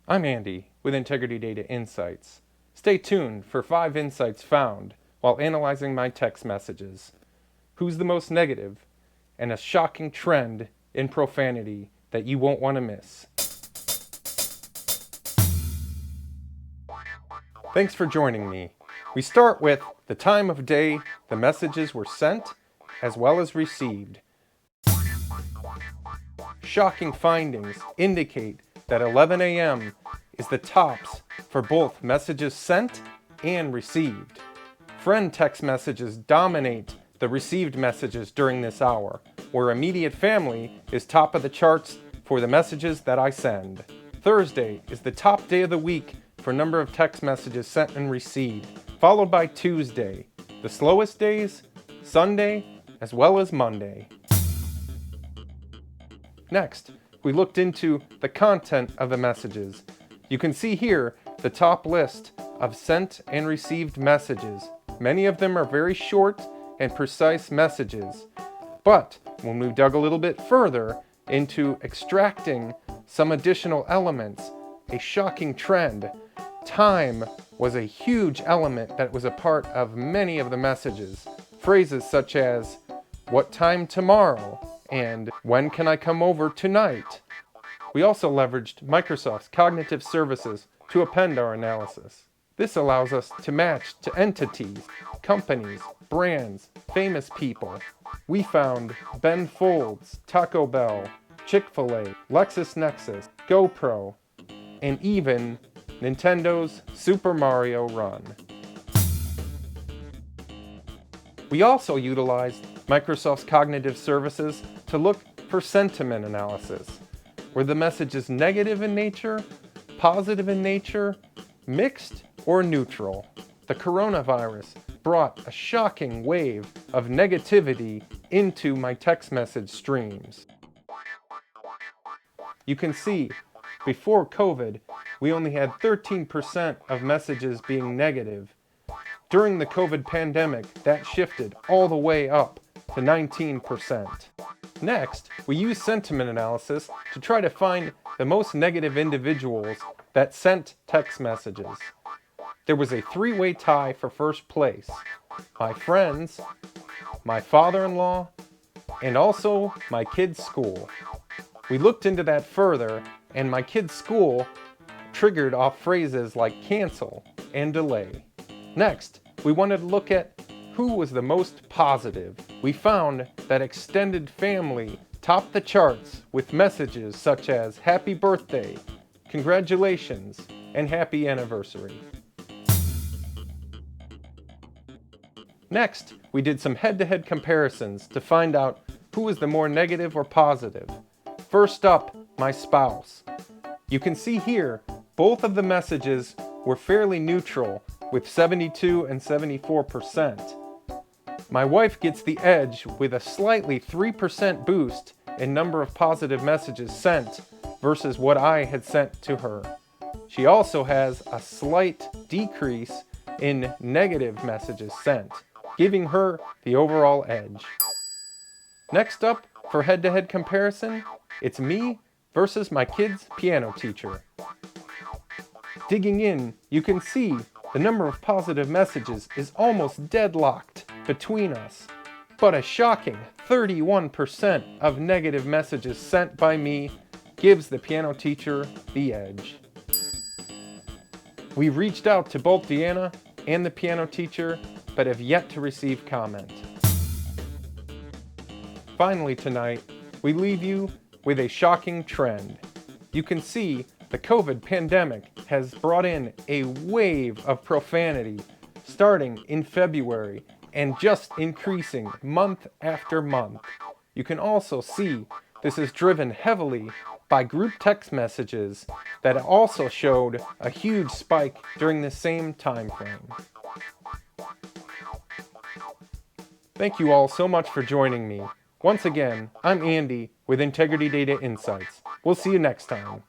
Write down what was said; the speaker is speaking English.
I'm Andy with Integrity Data Insights. Stay tuned for 5 insights found while analyzing my text messages. Who's the most negative, and a shocking trend in profanity that you won't want to miss. Thanks for joining me. We start with the time of day the messages were sent as well as received. Shocking findings indicate that 11 a.m. is the tops for both messages sent and received. Friend text messages dominate the received messages during this hour, where immediate family is top of the charts for the messages that I send. Thursday is the top day of the week for number of text messages sent and received, followed by Tuesday, the slowest days, Sunday, as well as Monday. Next, we looked into the content of the messages. You can see here the top list of sent and received messages. Many of them are very short and precise messages. But when we dug a little bit further into extracting some additional elements, a shocking trend, time was a huge element that was a part of many of the messages. Phrases such as, "What time tomorrow?" and "When can I come over tonight?" We also leveraged Microsoft's cognitive services to append our analysis. This allows us to match to entities, companies, brands, famous people. We found Ben Folds, Taco Bell, Chick-fil-A, LexisNexis, GoPro, and even Nintendo's Super Mario Run. We also utilized Microsoft's cognitive services to look for sentiment analysis. Were the messages negative in nature, positive in nature, mixed, or neutral? The coronavirus brought a shocking wave of negativity into my text message streams. You can see, before COVID, we only had 13% of messages being negative. During the COVID pandemic, that shifted all the way up to 19%. Next, we used sentiment analysis to try to find the most negative individuals that sent text messages. There was a 3-way tie for first place: my friends, my father-in-law, and also my kids' school. We looked into that further, and my kids' school triggered off phrases like cancel and delay. Next, we wanted to look at who was the most positive. We found that extended family topped the charts with messages such as happy birthday, congratulations, and happy anniversary. Next, we did some head-to-head comparisons to find out who was the more negative or positive. First up, my spouse. You can see here, both of the messages were fairly neutral with 72 and 74%. My wife gets the edge with a slightly 3% boost in number of positive messages sent versus what I had sent to her. She also has a slight decrease in negative messages sent, giving her the overall edge. Next up, for head-to-head comparison, it's me versus my kid's piano teacher. Digging in, you can see the number of positive messages is almost deadlocked between us, but a shocking 31% of negative messages sent by me gives the piano teacher the edge. We reached out to both Deanna and the piano teacher, but have yet to receive comment. Finally tonight, we leave you with a shocking trend. You can see the COVID pandemic has brought in a wave of profanity starting in February and just increasing month after month. You can also see this is driven heavily by group text messages that also showed a huge spike during the same time frame. Thank you all so much for joining me. Once again, I'm Andy with Integrity Data Insights. We'll see you next time.